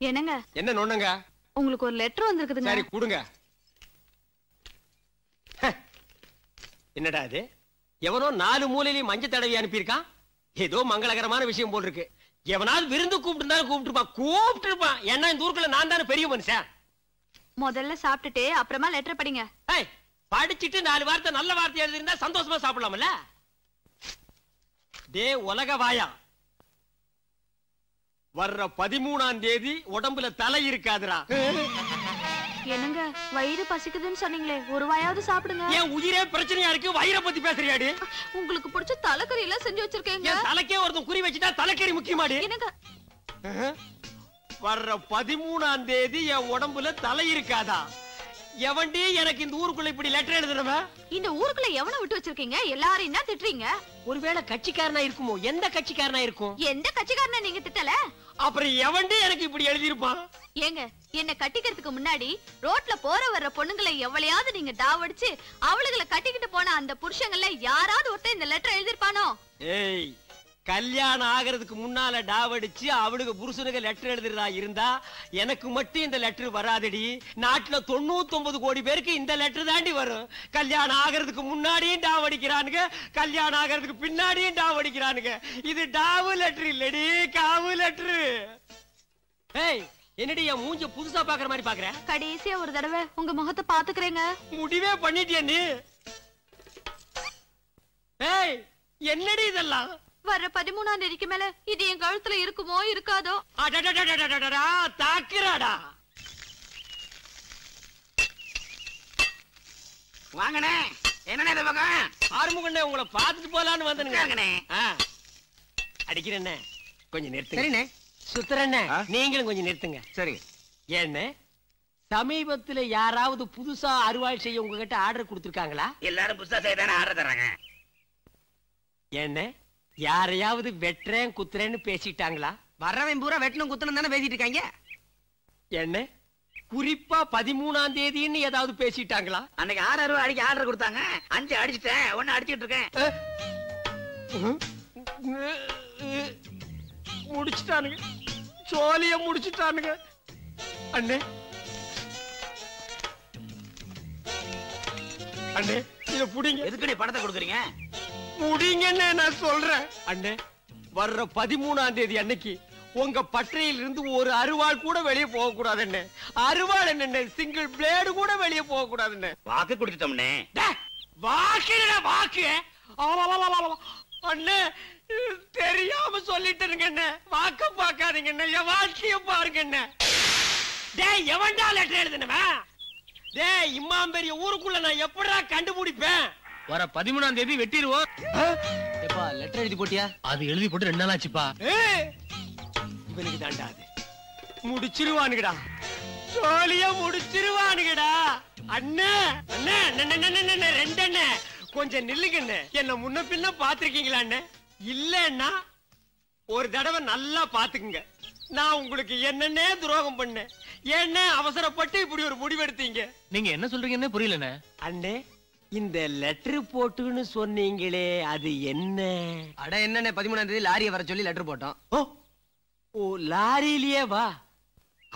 என்னங்க? என்ன நோண்டுங்க? உங்களுக்கு ஒரு லெட்டர் வந்திருக்குதுங்க. சரி கொடுங்க. என்னடா இது? எவனோ 4 மூலையிலயும் மஞ்சள் தடவி அனுப்பியிருக்கான். ஏதோ மங்களகரமான விஷயம் போல் இருக்கு. எவனாவது விருந்து கூப்பிட்டுருப்பான். ஏன்னா இந்த ஊருக்குள்ள நான் தானே பெரிய மனுஷன். முதல்ல சாப்பிட்டுட்டு அப்புறமா லெட்டர் படிங்க. படிச்சுட்டு 4 வார்த்தை நல்ல வார்த்தை எழுதிருந்தா சந்தோஷமா சாப்பிடலாம்ல. டே உலக வாயா, வர்ற 13ஆம் தேதி உடம்புல தலை இருக்காதுடா. என்னங்க வயிறு பசிக்குதுன்னு சொன்னீங்களே, ஒரு வாயாவது சாப்பிடுங்க. என் உயிரே பிரச்சனையா இருக்கு, வயிறை பத்தி பேசுறியாடி? உங்களுக்கு பிடிச்ச தலைக்கறி எல்லாம் செஞ்சு வச்சிருக்கீங்க. தலைக்கே ஒருத்தன் குறி வச்சுட்டா தலைக்கறி முக்கியமாடி. என்னங்க வர்ற 13ஆம் தேதி என் உடம்புல தலை இருக்காதா? எவன்டி எனக்கு இந்த ஊருக்குள்ள இப்படி லெட்டர் எழுதுறவன்? இந்த ஊருக்குள்ள எவனை விட்டு வச்சிருக்கீங்க? எல்லாரும் என்ன திட்டுறீங்க? ஒருவேளை கட்சிக்காரனா இருக்குமோ? எந்த கட்சிக்காரனா இருக்கும்? எந்த கட்சிக்காரனை நீங்க திட்டல? அப்புறம் எவன்டி எனக்கு இப்படி எழுதிருப்பான்? ஏங்க என்ன கட்டிக்கிறதுக்கு முன்னாடி ரோட்ல போற வர்ற பொண்ணுங்களை எவ்வளையாவது நீங்க டாவடிச்சு அவளுகளை கட்டிக்கிட்டு போன அந்த புருஷங்கள யாராவது ஒருத்தர் இந்த லெட்டர் எழுதிருப்பானோ? ஏய், கல்யாணம் ஆகிறதுக்கு முன்னால டாவடிச்சு அவளுக்கு புருஷனுக்கு லெட்டர் எழுதுறதா இருந்தா எனக்கு மட்டும் இந்த லெட்டர் வராதடி. நாட்டுல 99 கோடி பேருக்கு இந்த லெட்டர் தாண்டி வரும். கல்யாணம் ஆகிறதுக்கு முன்னாடியும் டாவடிக்கிறானுங்க, கல்யாணம் ஆகிறதுக்கு பின்னாடியும் டாவடிக்கிறானுங்க. இது டாவு லெட்டர் இல்லடி, காவு லெட்டர். ஏய், என்னடி என் மூஞ்ச புதுசா பாக்குற மாதிரி பாக்குற? கடைசியா ஒரு தடவை உங்க முகத்தை பாத்துக்கிறேங்க. முடிவே பண்ணிட்டியா நீ? ஏய், என்னடி இதெல்லாம்? வர்ற 13ஆம் தேதிக்கு மேல இது என் கழுத்துல இருக்குமோ இருக்காதோ? தாக்குறாடா. வாங்கண்ணே, என்னண்ணே இந்த பக்கம்? ஆறுமுகண்ணே, உங்களை பார்த்துட்டு போலான்னு வந்தனுங்க. அடிக்கிறேண்ணே, கொஞ்சம் நிறுத்துங்க. சரிண்ணே. சுத்துறண்ணே, நீங்களும் கொஞ்சம் நிறுத்துங்க. சரி. ஏண்ணே, சமீபத்துல யாராவது புதுசா அறுவாள் செய்ய உங்ககிட்ட ஆர்டர் கொடுத்திருக்காங்களா? எல்லாரும் புதுசா செய்யதானே ஆர்டர் தர்றாங்க. ஏண்ணே, யாரையாவது வெட்டுறேன் குத்துறேன்னு பேசிட்டாங்களா? வர்றவன் பூரா வெட்டணும் குத்தணும் தானே பேசிட்டு இருக்காங்க. என்ன குறிப்பா 13ஆம் தேதின்னு ஏதாவது பேசிட்டாங்களா? அன்னைக்கு 6 ரூபாய் அடிக்க ஆர்டர் கொடுத்தாங்க. 5 அடிச்சிட்டேன், 1 அடிச்சிட்டு இருக்கேன். முடிச்சுட்டானுங்க, சோழிய முடிச்சுட்டானுங்க. அண்ணே அண்ணே, இத புடிங்க. எதுக்கு நீ பணத்தை கொடுக்குறீங்க? புடிங்கன்னு நான் சொல்றேன். அண்ணே, வர்ற 13ஆம் தேதி அன்னைக்கு உங்க பட்டறையில இருந்து ஒரு அருவாள் கூட வெளியே போக கூடாது. என்ன அருவாள்? என்ன சிங்கிள் பிளேடு கூட வெளியே போக கூடாது. வாக்கு கொடுத்துட்டோம்னே. வாக்கு வாக்கு அண்ணே, தெரியாம சொல்லிட்டுருங்க. என்ன வாக்க பாக்காதீங்க, என் வாழ்க்கைய பாருங்க. என்ன டேய், எவன்டா லெட்டர் எழுதுனவன்? டேய், இம்மாம் பெரிய ஊருக்குள்ள நான் எப்படா கண்டுபிடிப்பேன்? வர 13ஆம் தேதி வெட்டிடுவோம். எப்பா லெட்டர் எழுதி போட்டியா? அது எழுதி போட்டு 2 நாள் ஆச்சுப்பா. இவனுக்கு தாண்டா அது. முடிச்சிருவானுங்கடா, சோழிய முடிச்சிருவானுங்கடா. அண்ணே அண்ணே அண்ணே, 2 அண்ணே, கொஞ்சம் நில்லுங்க. என்ன முன்ன பின்ன பாத்திருக்கீங்களா? அண்ணே இல்லன்னா ஒரு தடவை நல்லா பாத்துக்குங்க. நான் உங்களுக்கு என்னன்னே துரோகம் பண்ணேன். ஏன்னா அவசரப்பட்டு இப்படி ஒரு முடிவெடுத்தீங்க. நீங்க என்ன சொல்றீங்கன்னு புரியலண்ணே. அண்ணே, இந்த லெட்டர் போட்டுன்னு சொன்னீங்களே, அது என்ன? அட என்னண்ணே, 13ஆம் தேதி லாரியை வர சொல்லி லெட்டர் போட்டோம். ஓ, லாரியிலேயே வா.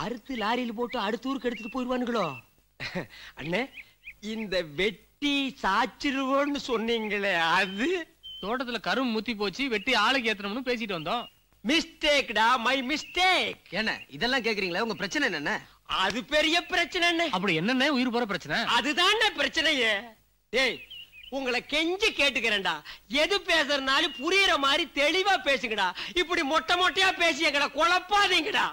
அறுத்து லாரியில போட்டு அடுத்த ஊருக்கு எடுத்துட்டு போயிருவானுங்களோ? அண்ணே, இந்த வெட்டி சாச்சிருவோன்னு சொன்னீங்களே, அது தோட்டத்துல கரும் முத்தி போச்சு, வெட்டி ஆளுக்கு ஏத்தணும்னு பேசிட்டு வந்தோம். மிஸ்டேக்டா, மை மிஸ்டேக். என்ன இதெல்லாம் கேக்குறீங்களா? உங்க பிரச்சனை என்ன? அது பெரிய பிரச்சனை. அப்படி என்னண்ணே உயிர் போற பிரச்சனை? அதுதானே பிரச்சனையே. டேய், உங்களை கெஞ்சி கேட்டுக்கிறேன்டா, எது பேசுறதுனாலும் புரியுற மாதிரி தெளிவா பேசுங்கடா. இப்படி மொட்டை மொட்டையா பேசி எங்கடா குழப்பாதீங்கடா.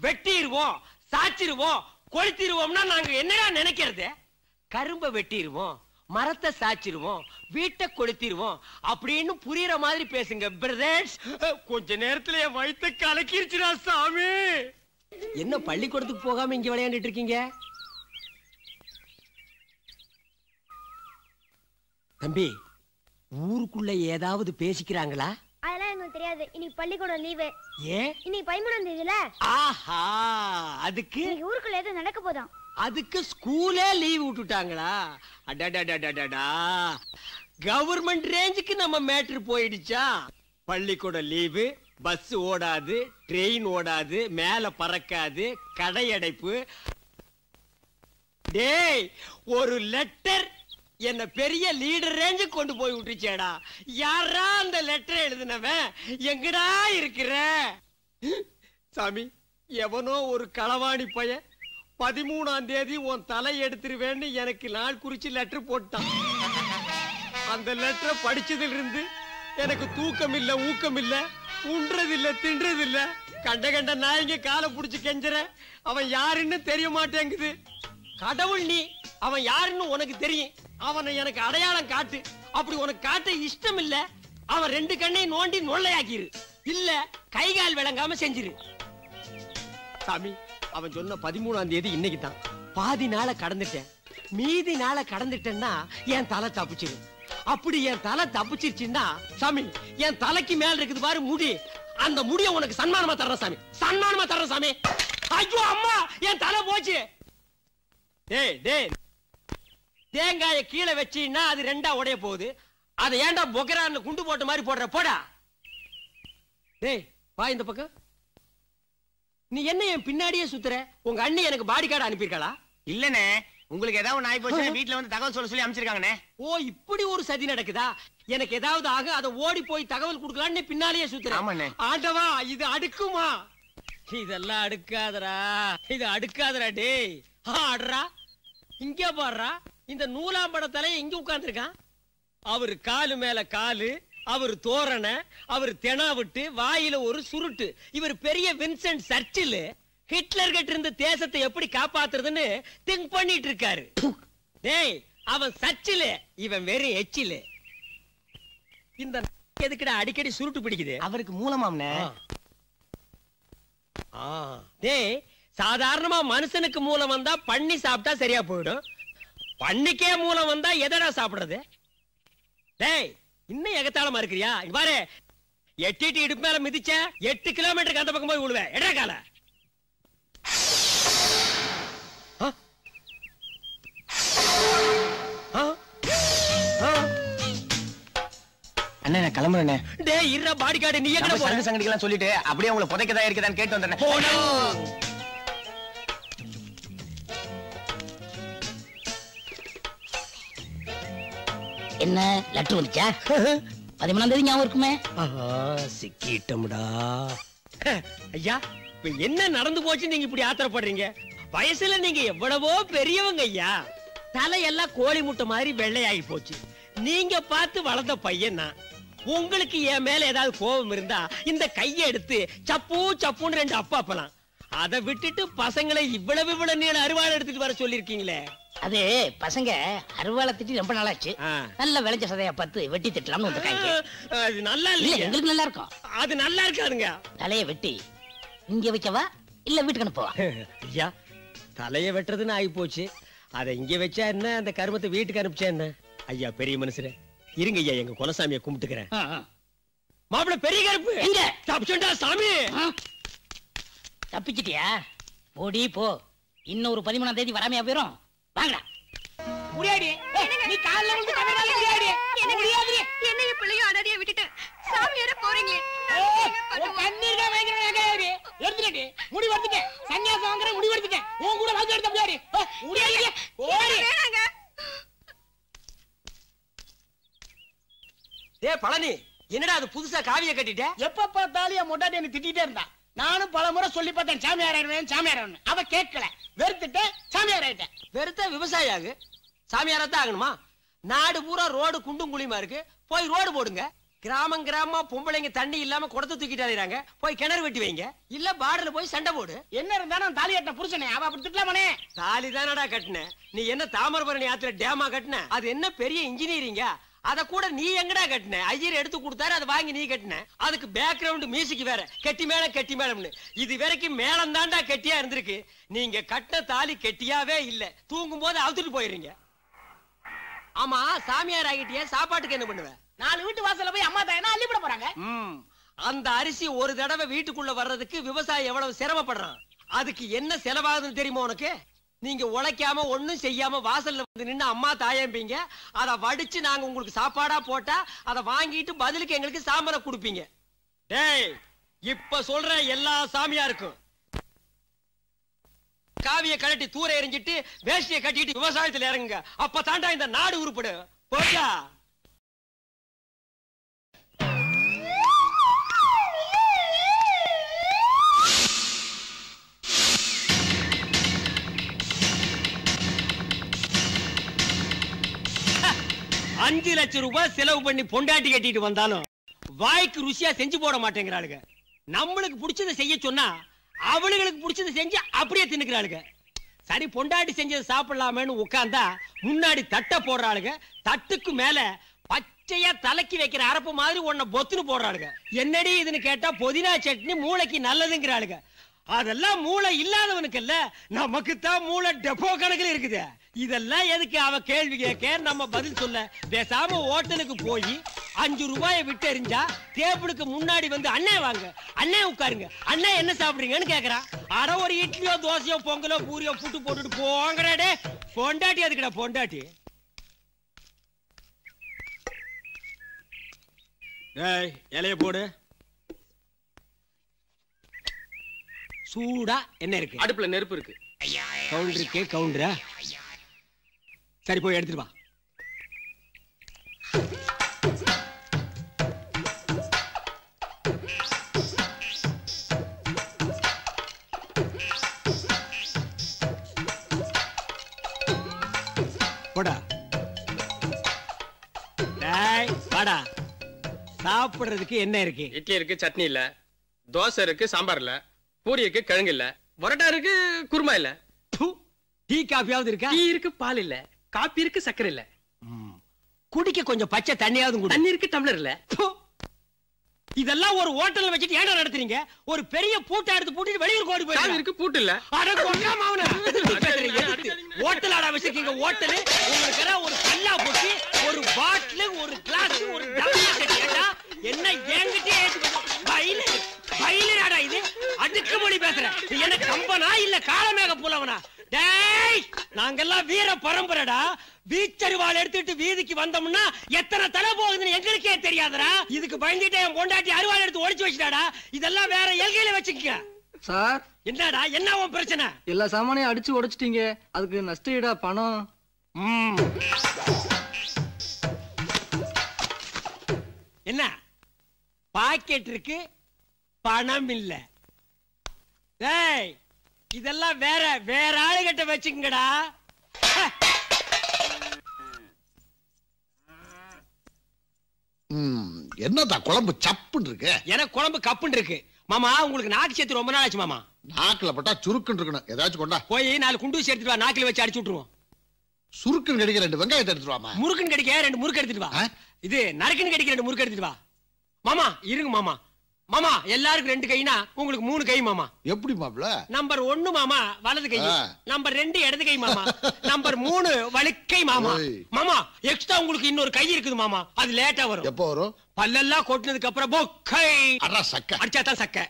வெட்டிடுவோம், சாச்சிருவோம், கொளுத்திடுவோம்னா நாங்க என்னடா நினைக்கிறது? கரும்பை வெட்டிடுவோம், மரத்தை சாச்சிருவோம், வீட்டை கொளுத்திடுவோம் அப்படின்னு புரியுற மாதிரி பேசுங்க பிரதர்ஸ். கொஞ்ச நேரத்துல என் வயித்தை கலக்கிருச்சுடா சாமி. என்ன பள்ளிக்கூடத்துக்கு போகாம இங்க விளையாண்டுட்டு இருக்கீங்க? தம்பி, ஊருக்குள்ள ஏதாவது பேசிக்கிறாங்களா? அதெல்லாம் எனக்கு தெரியாது. இன்னைக்கு பள்ளிக்கூடம் லீவு. ஏன்? இன்னைக்கு 13ஆம் தேதில. ஆஹா, அதுக்கு இன்னைக்கு ஊருக்குள்ள ஏதோ நடக்க போதாம். அதுக்கு ஸ்கூலே லீவ் விட்டுட்டாங்களா? அடடடடடடா, கவர்மெண்ட் ரேஞ்சுக்கு நம்ம மேட்டர் போயிடுச்சா? பள்ளிக்கூட லீவு, பஸ் ஓடாது, ட்ரெயின் ஓடாது, மேல பறக்காது, கடை அடைப்பு. டேய், ஒரு லெட்டர் என்ன பெரிய லீடர் ரேஞ்சு கொண்டு போய் விட்டுச்சேடா. யாரா அந்த லெட்டர் எழுதினவன்? எங்கடா இருக்கிற சாமி? எவனோ ஒரு களவாணி பையன் 13ஆம் தேதி உன் தலை எடுத்துருவேன்னு எனக்கு நாள் குறிச்சு லெட்டர் போட்டான். அந்த லெட்டரை படிச்சதுல இருந்து எனக்கு தூக்கம் இல்ல, ஊக்கம் இல்ல, உண்றதில்ல, தின்றதில்ல. கண்ட கண்ட நாயங்க காலை புடிச்சு கெஞ்சற. அவன் யாருன்னு தெரிய மாட்டேங்குது. கடவுள் நீ, அவன் யாருன்னு உனக்கு தெரியும். அவனை எனக்கு அடையாளம் காட்டு. அப்படி உனக்கு காட்ட இஷ்டம் இல்ல, அவன் 2 கண்ணையும் நோண்டி நொல்லையாக்கிரு. இல்ல கைகால் விளங்காம செஞ்சிரு. சாமி, அவன் சொன்ன 13ஆம் தேதி இன்னைக்கு தான். பாதி நாளை கடந்துட்டேன். மீதி நாளை கடந்துட்டேன்னா என் தலை தப்பிச்சிரு. அப்படி என் தலை தப்பிச்சிருச்சுன்னா சாமி, என் தலைக்கு மேல இருக்குது பாரு முடி, அந்த முடிய உனக்கு சன்மானமா தர்றேன் சாமி, சன்மானமா தர்றேன் சாமி. ஐயோ அம்மா, என் தலை போச்சு. டேய் டேய், தேங்காய கீழே வச்சீன்னா அது 2ஆ உடைய போகுது. அதை ஏன்டா பொக்கரான்னு குண்டு போட்ட மாதிரி போடுற? போடா. டேய் வா இந்த பக்கம். நீ என்ன என் பின்னாடியே சுத்துற? உங்க அண்ணி எனக்கு பாடி கார்டு அனுப்பியிருக்காளா? இல்லனே, உங்களுக்கு ஏதாவது நாய் போச்சு வீட்ல வந்து தகவல் சொல்ல அமைச்சிருக்காங்கனே. ஓ, இப்படி ஒரு சதி நடக்குதா? எனக்கு ஏதாவது ஆக அத ஓடி போய் தகவல் கொடுக்கலான்னு பின்னாலேயே சுத்துற. ஆமாண்ணே. ஆண்டவா, இது அடுக்குமா? இதெல்லாம் அடுக்காதடா, இது அடுக்காதடா. டேய் ஆடுறா, இங்க பாடுறா. இந்த நூலாம்படத்தாலே இங்க உட்கார்ந்துருக்கான். அவரு காலு மேல காலு, அவர் தோரண, அவர் தெனா விட்டு வாயில ஒரு சுருட்டு. இவர் பெரிய வின்சென்ட் சர்ச்சில் ஹிட்லர் கிட்ட இருந்த தேசத்தை எப்படி காப்பாத்துறதுன்னு திங்க் பண்ணிட்டு இருக்காரு. டேய், அவன் சர்ச்சில், இவன் வெறும் எச்சில். இந்த எதுக்குடா அடிக்கடி சுருட்டு பிடிக்குது? அவருக்கு மூலமாம்னே. டேய், சாதாரணமா மனுஷனுக்கு மூலம் வந்தா பண்ணி சாப்பிட்டா சரியா போயிடும். பண்ணிக்கே மூலம் வந்தா எதடா சாப்பிடுறது? டேய், இன்னும் எகத்தாளமா இருக்கிறியா? இங்க பாரு, எட்டிட்டு இடுப்பு மேல மிதிச்ச 8 கிலோமீட்டருக்கு அந்த பக்கம் போய் விழுவேன். எடா கால. அண்ணே நான் கிளம்புறேனே. டேய் இருடா, பாடி கார்டு நீ எங்க போற? சங்கடிக்கலாம் சொல்லிட்டு அப்படியே உங்களை புதைக்கதா இருக்குதான்னு கேட்டு வந்தேன். போடா. என்ன லெட்டர் வந்துச்சா? 13ஆம் தேதி ஞாபகம் இருக்குமே. சிக்கிட்டோம்டா. ஐயா, இப்ப என்ன நடந்து போச்சு நீங்க இப்படி ஆத்திரப்படுறீங்க? வயசுல நீங்க எவ்வளவோ பெரியவங்க ஐயா. தலையெல்லாம் கோழி முட்டை மாதிரி வெள்ளையாகி போச்சு. நீங்க பார்த்து வளர்ந்த பையன் நான். உங்களுக்கு என் மேல ஏதாவது கோபம் இருந்தா இந்த கையை எடுத்து சப்பு சப்புன்னு 2 அப்பா அப்பலாம். அதை விட்டுட்டு பசங்களை இவ்வளவு நீள அருவாளை எடுத்துட்டு வர சொல்லிருக்கீங்களே. அது பசங்க அருவாளை திட்டி ரொம்ப நாளாச்சு. நல்ல விளைஞ்ச சதையா பார்த்து வெட்டி திட்டலாம்னு வந்திருக்காங்க. அது நல்லா இல்ல, இல்ல. எங்களுக்கு நல்லா இருக்கும். அது நல்லா இருக்காதுங்க. தலையை வெட்டி இங்க வைக்கவா இல்ல வீட்டுக்கு அனுப்பவா? ஐயா, தலைய வெட்டுறதுன்னு ஆகி போச்சு. அதை இங்க வச்சா என்ன, அந்த கருமத்தை வீட்டுக்கு அனுப்பிச்சா என்ன? ஐயா பெரிய மனுஷரே, இருங்க ஐயா, எங்க குலசாமியை கும்பிட்டுக்கிறேன். மாப்பிள்ள பெரிய கருப்பு எங்க தப்பிச்சுண்டா சாமி? தப்பிச்சிட்டியா? போடி போ. இன்னொரு 13ஆம் தேதி வராமையா போயிரும். வாங்கடா. முடியாடி. நீ கால்ல விழுந்து கவனால முடியாடி. முடியாடி. என்னைய பிள்ளையும் அடறிய விட்டுட்டு சாமியார போறீங்க. கண்ணீர் தான் வைக்கிறேன் கேடி. எடுத்துடடி. முடி வர்த்திட்டேன். சன்னியாசம் வாங்குறேன், முடி வர்த்திட்டேன். உன் கூட வந்து எடுத்து முடியாடி. முடியாடி. ஓடி. வேணாங்க. டேய் பழனி, என்னடா அது புதுசா காவிய கட்டிட்ட? எப்ப பார்த்தாலும் என் மொட்டாட்டி என்ன திட்டிட்டே இருந்தா. நானும் பல முறை சொல்லி பார்த்தேன், சாமியார் ஆயிடுவேன் சாமியார் ஆகணும். அவ கேட்கல, வெறுத்துட்டு சாமியார் ஆயிட்டேன். வெறுத்த விவசாயி ஆகு, சாமியாரத்தான் ஆகணுமா? நாடு பூரா ரோடு குண்டும் குழியுமா இருக்கு, போய் ரோடு போடுங்க. கிராமம் கிராமமா பொம்பளைங்க தண்ணி இல்லாம குடத்தை தூக்கிட்டு அலையறாங்க, போய் கிணறு வெட்டி வைங்க. இல்ல பார்டர்ல போய் சண்டை போடு. என்ன இருந்தாலும் தாலி கட்டின புருஷனே, அவ அப்படி திட்டலாமனே. தாலி தானடா கட்டின, நீ என்ன தாமிரபரணி ஆத்துல டேமா கட்டின? அது என்ன பெரிய இன்ஜினியரிங்கா? அத கூட நீ எங்கடா கட்டின? ஐயர் எடுத்து கொடுத்தாரு, அதை வாங்கி நீ கட்டின. அதுக்கு பேக்ரவுண்ட் மியூசிக் வேற, கெட்டி மேளம் கெட்டி மேளம்னு. இது வரைக்கும் மேளம் தாண்டா கெட்டியா இருந்திருக்கு. நீங்க கட்டின தாலி கெட்டியாவே இல்ல, தூங்கும் போது அவுத்துட்டு போயிருங்க. ஆமா, சாமியார் ஆகிட்டிய, சாப்பாட்டுக்கு என்ன பண்ணுவ? 4 வீட்டு வாசல்ல போய் அம்மா தாயனா அள்ளிவிட போறாங்க. அந்த அரிசி ஒரு தடவை வீட்டுக்குள்ள வர்றதுக்கு விவசாயி எவ்வளவு சிரமப்படுறான். அதுக்கு என்ன செலவாகுதுன்னு தெரியுமா உனக்கு? நீங்க உழைக்காம ஒண்ணும் செய்யாம வாசல்ல வந்து நின்னு அம்மா தாயம்பீங்க. அதை வடிச்சு நாங்க உங்களுக்கு சாப்பாடா போட்டா அதை வாங்கிட்டு பதிலுக்கு எங்களுக்கு சாம்பலை கொடுப்பீங்க. டேய், இப்ப சொல்ற எல்லா சாமியாருக்கும் காவிய கழட்டி தூர எறிஞ்சிட்டு வேஷ்டியை கட்டிட்டு விவசாயத்துல இறங்குங்க. அப்ப தாண்டா இந்த நாடு உருப்படு. போச்சா? அஞ்சு லட்சம் ரூபாய் செலவு பண்ணி பொண்டாட்டி கட்டிட்டு வந்தாலும் வாய்க்கு ருசியா செஞ்சு போட மாட்டேங்கிறாளுங்க. நம்மளுக்கு பிடிச்சதை செய்ய சொன்னா அவளுங்களுக்கு பிடிச்சதை செஞ்சு அப்படியே தின்னுக்கிறாளுங்க. சரி பொண்டாட்டி செஞ்சதை சாப்பிடலாமேன்னு உட்கார்ந்தா முன்னாடி தட்டை போடுறாளுங்க. தட்டுக்கு மேல பச்சையா தலைக்கு வைக்கிற அரப்பு மாதிரி ஒன்ன பொத்துன்னு போடுறாளுங்க. என்னடி இதுன்னு கேட்டா புதினா சட்னி மூளைக்கு நல்லதுங்கிறாளுங்க. அதெல்லாம் மூளை இல்லாதவனுக்கு இல்ல, நமக்கு தான் மூளை டெப்போ கணக்குல இருக்குது. இதெல்லாம் எதுக்கு அவ கேள்வி கேட்க நம்ம பதில் சொல்ல? பேசாம ஹோட்டலுக்கு போய் 5 ரூபாயை விட்டு எறிஞ்சா டேபிளுக்கு முன்னாடி வந்து அண்ணே வாங்க, அண்ணே உட்காருங்க, அண்ணே என்ன சாப்பிடுறீங்கன்னு கேக்குறா. அட ஒரு இட்லியோ தோசையோ பொங்கலோ பூரியோ புட்டு போட்டுட்டு போங்கடே. பொண்டாட்டி அதுக்குடா பொண்டாட்டி. ஏய் இலைய போடு. சூடா என்ன இருக்கு? அடுப்புல நெருப்பு இருக்கு. கவுண்டர் இருக்கே கவுண்டரா? சரி போய் எடுத்துட்டு வா. போடா. டேய் வாடா. சாப்பிடுறதுக்கு என்ன இருக்கு? இட்லி இருக்கு, சட்னி இல்ல. தோசை இருக்கு, சாம்பார் இல்ல. பூரி இருக்கு, கிழங்கு இல்ல. பரோட்டா இருக்கு, குருமா இல்ல. டீ காஃபியாவது இருக்கா? டீ இருக்கு, பால் இல்ல. காபி இருக்கு, சக்கரை இல்ல. குடிக்க கொஞ்சம் பச்சை தண்ணியாவது கூட. தண்ணி இருக்கு, டம்ளர் இல்ல. இதெல்லாம் ஒரு ஹோட்டல்ல வச்சிட்டு ஏன்டா நடத்துறீங்க? ஒரு பெரிய பூட்டை எடுத்து பூட்டிட்டு வெளியூர் ஓடி போய். சாவி இருக்கு, பூட்டு இல்ல. அட கொல்லாம அவன. ஹோட்டல் ஆட வச்சிருக்கீங்க ஹோட்டல். உங்களுக்கு ஒரு கல்லா போட்டு ஒரு பாட்டில் ஒரு கிளாஸ் ஒரு டம்ளர் கட்டியா என்ன ஏங்கிட்டே ஏத்து பைல பைலடா இது. அடுக்கு மொழி பேசுற. என்ன கம்பனா இல்ல காலமேக புலவனா? டேய் நாங்கெல்லாம் வீர பரம்பரைடா. வீச்சரிவாள் எடுத்துட்டு வீதிக்கு வந்தோம்னா எத்தனை தலை போகுதுன்னு எங்களுக்கே தெரியாதடா. இதுக்கு பயந்துட்டே என் பொண்டாட்டி அருவாள் எடுத்து ஒளிச்சு வச்சுட்டாடா. இதெல்லாம் வேற எல்கையில வச்சுக்க. சார் என்னடா என்ன உன் பிரச்சனை? எல்லா சாமானையும் அடிச்சு உடைச்சிட்டீங்க, அதுக்கு நஷ்ட ஈடா பணம். என்ன பாக்கெட் இருக்கு, பணம் இல்ல. டேய் இதெல்லாம் வேற வேற ஆளுகிட்ட வச்சுக்கங்கடா. என்னதா குழம்பு சப்புன்னு இருக்கு? எனக்கு குழம்பு கப்புன்னு இருக்கு. மாமா உங்களுக்கு நாக்கு சேர்த்து ரொம்ப நாள் ஆச்சு மாமா. நாக்குல பட்டா சுருக்குன்னு இருக்கணும். ஏதாச்சும் கொண்டா. போய் 4 குண்டு சேர்த்துட்டு வா. நாக்கில வச்சு அடிச்சு விட்டுருவோம். சுருக்குன்னு கிடைக்க 2 வெங்காயத்தை எடுத்துட்டு வாமா. முறுக்குன்னு கிடைக்க 2 முறுக்கு எடுத்துட்டு வா. இது நறுக்குன்னு கிடைக்க 2 முறுக்கு எடுத்துட்டு வா. மாமா இருங்க மாமா. மாமா எல்லாருக்கும் 2 கைனா உங்களுக்கு 3 கை மாமா. எப்படி மாப்ள? நம்பர் 1 மாமா வலது கை, நம்பர் 2 இடது கை மாமா, நம்பர் 3 வலக்கை மாமா. மாமா எக்ஸ்ட்ரா உங்களுக்கு இன்னொரு கை இருக்குது மாமா. அது லேட்டா வரும். எப்போ வரும்? பல்லெல்லாம் கொட்டினதுக்கு அப்புறம் பொக்கை அடா சக்க அடிச்சாதான் சக்க.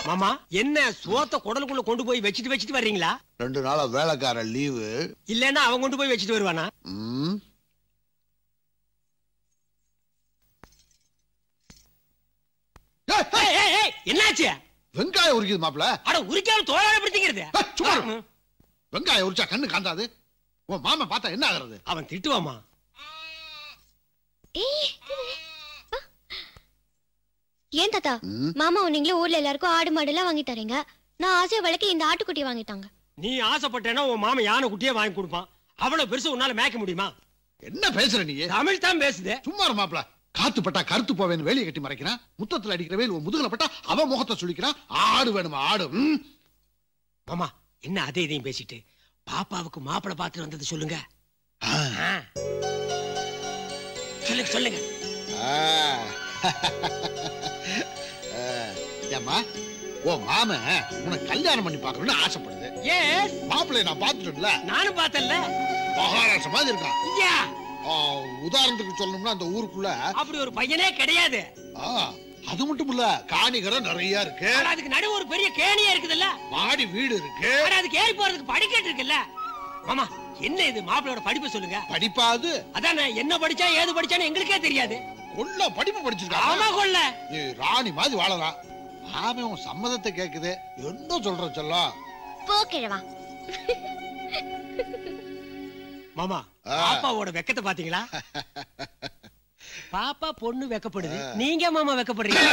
மாமா என்ன சோத்த குடலுக்குள்ள கொண்டு போய் வச்சிட்டு வர்றீங்களா? 2 நாளா வேலைக்கார லீவு. இல்லன்னா அவன் கொண்டு போய் வச்சிட்டு வருவானா? என்னாச்சு? வெங்காயம் உரிக்குது மாப்ள. அட உரிக்காம தோளால பிடிச்சிக்கிறது. சும்மா வெங்காயம் உரிச்சா கண்ணு காந்தாது. உன் மாமா பார்த்தா என்ன ஆகுறது? அவன் திட்டுவாமா. ஏன் தாத்தா மாமா நீங்களே ஊர்ல எல்லாருக்கும் ஆடு மாடு எல்லாம் வாங்கி தரீங்க, நான் ஆசைய வளர்க்க இந்த ஆட்டுக்குட்டி வாங்கிட்டாங்க. நீ ஆசைப்பட்டேன்னா உன் மாமா யானை குட்டியே வாங்கி கொடுப்பான். அவ்வளவு பெருசு உன்னால மேய்க்க முடியுமா? என்ன பேசுற நீ? தமிழ் தான் பேசுதே. சும்மா மாப்ள. காத்து பட்டா கருத்து போவேன்னு வேலையை கட்டி மறைக்கிறான். முத்தத்துல அடிக்கிற வேல் உன் முதுகுல பட்டா அவன் முகத்தை சுளிக்கிறான். ஆடு வேணுமா ஆடு? மாமா என்ன அதே இதையும் பேசிட்டு பாப்பாவுக்கு மாப்பிளை பார்த்து வந்தது சொல்லுங்க. சொல்லுங்க சொல்லுங்க. ஏம்மா ஓ மாம உனக்கு கல்யாணம் பண்ணி பார்க்கணும்னு ஆசைப்படுது. எஸ் மாப்பிள்ளைய நான் பார்த்துட்டேன்ல. நானும் பார்த்தேன்ல. மகாராஷ்டிரா மாதிரி இருக்கான். ஐயா உதாரணத்துக்கு சொல்லணும்னா அந்த ஊருக்குள்ள அப்படி ஒரு பையனே கிடையாது. அது மட்டும் இல்ல காணிகரம் நிறைய இருக்கு. அதுக்கு நடுவு ஒரு பெரிய கேணியா இருக்குதுல்ல. மாடி வீடு இருக்கு. அதுக்கு ஏறி போறதுக்கு படிக்கட்டு இருக்குல்ல. மாமா என்ன இது மாப்பிளையோட படிப்பு சொல்லுங்க. படிப்பாது அதானே என்ன படிச்சா ஏது படிச்சான்னு எங்களுக்கே தெரியாது. கொல்ல படிப்பு படிச்சிருக்கா. ஆமா கொல்ல. ராணி மாதிரி வாழலாம். ஆமே உன் சம்மதத்தை கேக்குது. என்ன சொல்ற செல்லம்? போ கிழவா. மாமா பாப்பாவோட வெக்கத்தை பாத்தீங்களா? பாப்பா பொண்ணு வெக்கப்படுது, நீங்க மாமா வெக்கப்படுறீங்க.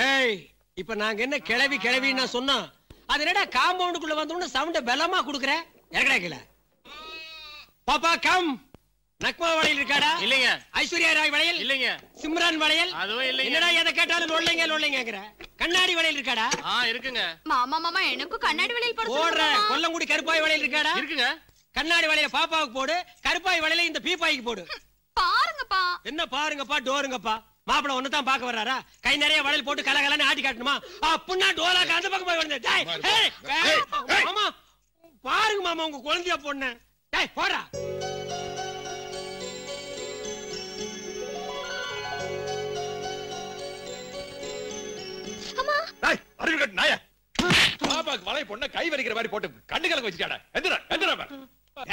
ஏய் இப்ப நாங்க என்ன கிளவி கிளவின்னு சொன்னோம். அது என்னடா காம்பவுண்டுக்குள்ள வந்தோம்னு சவுண்ட பலமா குடுக்குற. இறங்கடா கீழ. பாப்பா கம். நக்மா வளையல் இருக்காடா? இல்லைங்க. ஐஸ்வர்யா ராய் வளையல்? இல்லைங்க. சிம்ரான் வளையல்? அதுவும் இல்லைங்க. என்னடா எதை கேட்டாலும் லொல்லைங்க லொல்லைங்கங்கற. கண்ணாடி வளையல் இருக்காடா? இருக்குங்க. மாமா மாமா எனக்கு கண்ணாடி வளையல் போட போடுற. கொல்லங்குடி கருப்பாய் வளையல் இருக்காடா? இருக்குங்க. கண்ணாடி வளையல பாப்பாவுக்கு போடு, கருப்பாய் வளையல இந்த பீப்பாய்க்கு போடு. பாருங்கப்பா. என்ன பாருங்கப்பா டோருங்கப்பா. மாப்பிள ஒன்னதான் பாக்க வர்றாரா? கை நிறைய வளையல் போட்டு கலகலன்னு ஆட்டி காட்டணுமா? அப்படின்னா டோலாக்கு அந்த பக்கம் போய் வந்து மாமா பாருங்க மாமா உங்க குழந்தைய பொண்ணு. டேய் போடா. பாப்பாக்கு வளைய பொண்ண கை வலிக்கிற மாதிரி போட்டு கண்ணு கலங்க வச்சுட்டாடா. எந்திரா எந்திரா.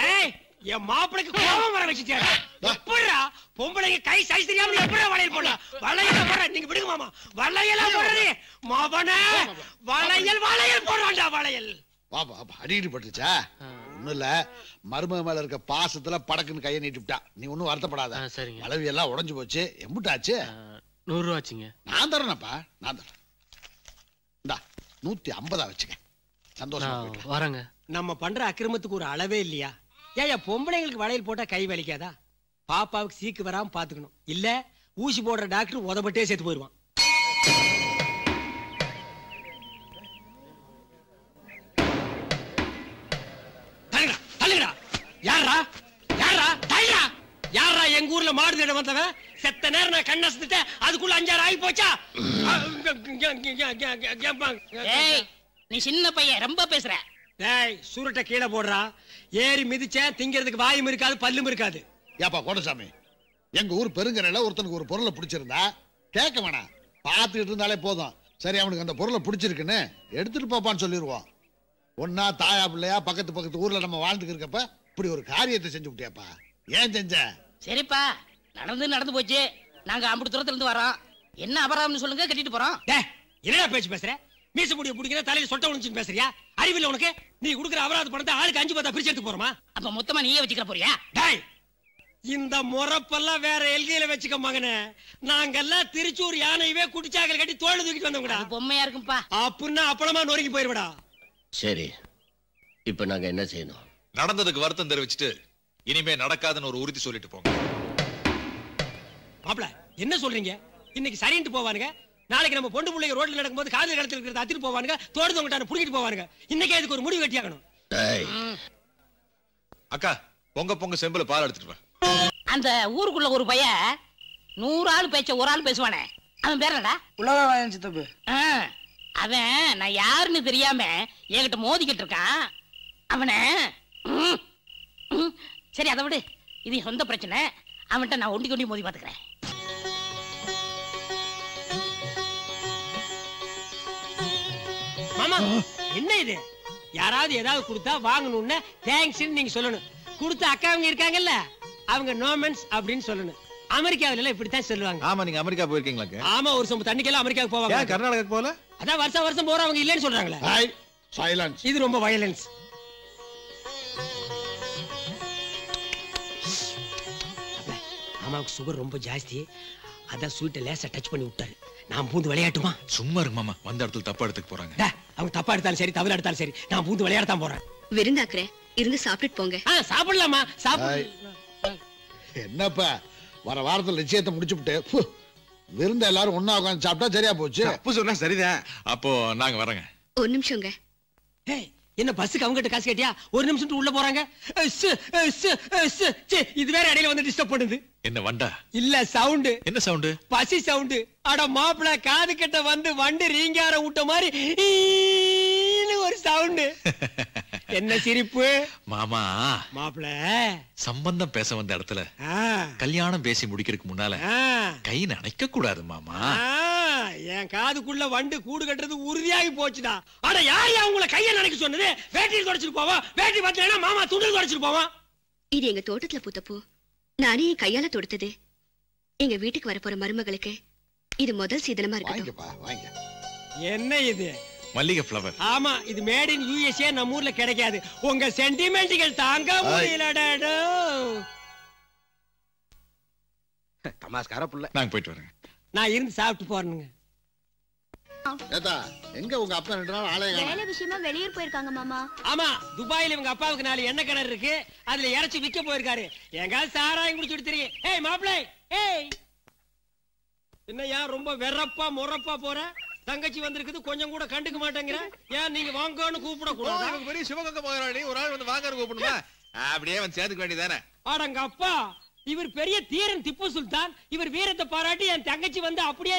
ஏய் என் மாப்பிளைக்கு கோபம் வர வச்சுட்டாடா. எப்படிடா பொம்பளைங்க கை சைஸ் தெரியாம எப்படிடா வளையல் போடா? வளையல போட நீங்க விடுங்க மாமா. வளையல போடுறீ மாவனே. வளையல் வளையல் போடுவான்டா வளையல். பாப்பா அடிக்கடி பட்டுச்சா? ஒண்ணும் இல்ல, மருமக மேல இருக்க பாசத்துல படக்குன்னு கையை நீட்டிவிட்டா. நீ ஒண்ணும் வருத்தப்படாத. அளவு எல்லாம் உடைஞ்சு போச்சு. எம்புட்டாச்சு? 100 ரூபா ஆச்சுங்க. நான் தரேனப்பா, நான் தரேன். இந்தா 150 வச்சுக்க. சந்தோஷமா வரங்க. நம்ம பண்ற அக்கிரமத்துக்கு ஒரு அளவே இல்லையா? ஏயா பொம்பளைங்களுக்கு வளையல் போட்டா கை வலிக்காதா? பாப்பாவுக்கு சீக்கு வராம பாத்துக்கணும். இல்ல ஊசி போடுற டாக்டர் உதப்பட்டே செத்து போயிருவான். யாரா யாரா தைரா யாரா எங்க ஊர்ல மாடு தேட வந்தவன்? செத்த நேரம் நான் கண்ண சுத்திட்டேன். அதுக்குள்ள 5-6 ஆகி போச்சா? ஏய் நீ சின்ன பையன் ரொம்ப பேசுற. டேய் சுருட்ட கீழே போடுறா. ஏறி மிதிச்ச திங்கிறதுக்கு வாயும் இருக்காது பல்லும் இருக்காது. ஏப்பா கோடசாமி, எங்க ஊர் பெருங்கரையில ஒருத்தனுக்கு ஒரு பொருளை பிடிச்சிருந்தா கேட்க வேணாம், பார்த்துக்கிட்டு இருந்தாலே போதும். சரி அவனுக்கு அந்த பொருளை பிடிச்சிருக்குன்னு எடுத்துட்டு போப்பான்னு சொல்லிடுவோம். ஒன்னா தாயா பிள்ளையா பக்கத்து ஊர்ல நம்ம வாழ்ந்துக்கு இருக்கப்ப இப்படி ஒரு காரியத்தை செஞ்சு விட்டியாப்பா. ஏன் செஞ்ச? சரிப்பா நடந்து போச்சு. நாங்க அம்புட்டு தூரத்துல இருந்து வரோம். என்ன அபராதம்னு சொல்லுங்க, கட்டிட்டு போறோம். என்னடா பேச்சு பேசுற? மீச முடிய பிடிக்கிற தலையில சொட்ட ஒளிச்சுன்னு பேசுறியா? அறிவில்லை உனக்கு? நீ குடுக்குற அபராத பணத்தை ஆளுக்கு 5-10 பிரிச்சு எடுத்து போறோமா? அப்ப மொத்தமா நீயே வச்சுக்கிற போறியா? டேய் இந்த முறப்பெல்லாம் வேற எல்கையில வச்சுக்க மகனே. நாங்கெல்லாம் திருச்சூர் யானையவே குடிச்சாக்கல் கட்டி தோள தூக்கிட்டு வந்தோம்டா. பொம்மையா இருக்கும்பா. அப்படின்னா அப்பளமா நொறுங்கி போயிருவடா. சரி இப்ப நாங்க என்ன செய்யணும்? நடந்ததுக்கு வருத்தம் தெரிவிச்சுட்டு இனிமே நடக்காதுன்னு ஒரு உறுதி சொல்லிட்டு போங்க. மாப்ள என்ன சொல்றீங்க? இன்னைக்கு சரின்ட்டு போவானுங்க, நாளைக்கு நம்ம பொண்டு பிள்ளைங்க ரோட்ல நடக்கும்போது காதல் கடத்துல இருக்கிறத அத்திட்டு போவானுங்க, தோடுதவங்கிட்ட புடிக்கிட்டு போவானுங்க. இன்னைக்கே இதுக்கு ஒரு முடிவு கட்டியாகணும். அக்கா பொங்க செம்புல பால் எடுத்துட்டு வா. அந்த ஊருக்குள்ள ஒரு பையன் 100 ஆள் பேச்ச ஒரு ஆள் பேசுவானே, அவன் பேர் என்னடா? உலகம் சித்தப்பு. அவன் நான் யாருன்னு தெரியாம என்கிட்ட மோதிக்கிட்டு இருக்கான். அவனை சரி அதை விடு, இது சொந்த பிரச்சனை. அவன்கிட்ட நான் ஒண்டி மோதி பாத்துக்கிறேன். மாமா என்ன இது? யாராவது ஏதாவது கொடுத்தா வாங்கணும்னு தேங்க்ஸ் நீங்க சொல்லணும். கொடுத்த அக்காவங்க இருக்காங்கல்ல, அவங்க நோமென்ஸ் அப்படின்னு சொல்லணும். அமெரிக்காவில எல்லாம் இப்படித்தான் சொல்லுவாங்க. ஆமா நீங்க அமெரிக்கா போயிருக்கீங்களா? ஆமா ஒரு சொம்பு தண்ணிக்கெல்லாம் அமெரிக்காவுக்கு போவாங்க. ஏன் கர்நாடகாக்கு போல? அதான் வருஷம் போறவங்க இல்லன்னு சொல்றாங்களே. சைலன்ஸ். இது ரொம்ப வயலன்ஸ். மாமாவுக்கு சுகர் ரொம்ப ஜாஸ்தி, அதான் ஸ்வீட்டை லேசா டச் பண்ணி விட்டாரு. நான் பூந்து விளையாட்டுமா? சும்மா இருக்கு மாமா, வந்த இடத்துல தப்பா எடுத்துக்கு போறாங்க. அவங்க தப்பா எடுத்தாலும் சரி தவறு எடுத்தாலும் சரி நான் பூந்து விளையாடத்தான் போறேன். விருந்தாக்குறேன், இருந்து சாப்பிட்டு போங்க. சாப்பிடலாமா? என்னப்பா வர வாரத்துல நிச்சயத்தை முடிச்சுட்டு விருந்த எல்லாரும் ஒன்னா உட்காந்து சாப்பிட்டா சரியா போச்சு. அப்ப சொன்னா சரிதான். அப்போ நாங்க வரோங்க. ஒரு நிமிஷங்க. என்ன பஸ்ஸுக்கு அவங்க கிட்ட காசு கேட்டியா? ஒரு நிமிஷம் உள்ள போறாங்க. இது வேற இடையில வந்து டிஸ்டர்ப் பண்ணுது. என்ன வண்டா? இல்ல சவுண்ட். என்ன சவுண்ட்? பசி சவுண்ட். அட மாப்பிள காது கிட்ட வந்து வண்டு ரீங்கார விட்ட மாதிரி ஒரு சவுண்ட். என்ன சிரிப்பு மாமா? மாப்பிள சம்பந்தம் பேச வந்த இடத்துல கல்யாணம் பேசி முடிக்கிறதுக்கு முன்னால கை நனைக்க கூடாது மாமா. என் காதுக்குள்ள வண்டு கூடு கட்டுறது உறுதியாகி போச்சுடா. ஆனா யார் உங்களை கையை நினைக்க சொன்னது? வேட்டியில் தொடச்சிட்டு போவோம், வேட்டி பார்த்தா மாமா துணில் தொடச்சிட்டு போவோம். இது எங்க தோட்டத்துல பூத்த பூ, நானே என் கையால தொடுத்தது. எங்க வீட்டுக்கு வரப்போற மருமகளுக்கு இது முதல் சீதனமா இருக்கு. என்ன இது? மல்லிகை ஃப்ளவர். ஆமா, இது மேட் இன் யுஎஸ்ஏ, நம்ம ஊர்ல கிடைக்காது. உங்க சென்டிமெண்ட்கள் தாங்க முடியலடா. தமாஸ்கார புள்ள. நாங்க போயிட்டு வரேன். நான் இருந்து சாப்பிட்டு போறேனுங்க. ஏதா எங்க உங்க அப்பா 2 நாள் ஆளே காணோம். வேலை விஷயமா வெளியூர் போயிருக்காங்க மாமா. ஆமா, துபாயில இவங்க அப்பாவுக்கு 4 எண்ணெய் கிணறு இருக்கு, அதுல இறச்சி விக்க போயிருக்காரு. எங்க சாராயம் குடிச்சுட்டு தெரியும். ஏய் மாப்பிள்ளை, ஏய் என்னையா ரொம்ப வெறப்பா முறப்பா போற? தங்கச்சி வந்திருக்குது, கொஞ்சம் கூட கண்டுக்க மாட்டேங்கிற. ஏன் நீங்க வாங்கன்னு கூப்பிட கூடாது? நமக்கு பெரிய சிவகங்கை மகாராணி ஒரு ஆள் வந்து வாங்கன்னு கூப்பிடுமா? அப்படியே வந்து சேர்த்துக்க வேண்டியதானே. ஆடங்க அப்பா, இவர் பெரிய தீரன் திப்பு சுல்தான். இவர் வீரத்தை பாராட்டி என் தங்கச்சி வந்து அப்படியே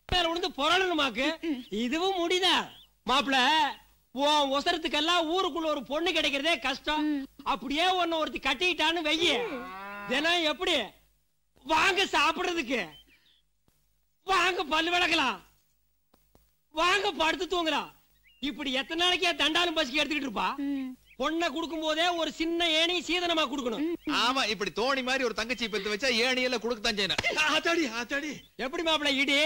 மேல விழுந்து பொறணுமாக்கு. இதுவும் முடிதா மாப்பிள்ள? உன் ஒசரத்துக்கெல்லாம் ஊருக்குள்ள ஒரு பொண்ணு கிடைக்கிறதே கஷ்டம். அப்படியே ஒன்னு ஒருத்தி கட்டிக்கிட்டான்னு வெய்ய, தினம் எப்படி வாங்க சாப்பிடுறதுக்கு? வாங்க பல்லு விளக்கலாம், வாங்க படுத்து தூங்கலாம். இப்படி எத்தனை நாளைக்கு தண்டாலும் பசிக்கு எடுத்துக்கிட்டு இருப்பா? பொண்ணை கொடுக்கும் போதே ஒரு சின்ன ஏணி சீதனமா கொடுக்கணும். ஆமா, இப்படி தோணி மாதிரி ஒரு தங்கச்சி பெத்து வச்சா ஏணியெல்லாம் கொடுக்கத்தான் செய்யணும். ஆத்தாடி ஆத்தாடி. எப்படி மாப்பிள்ள இடி?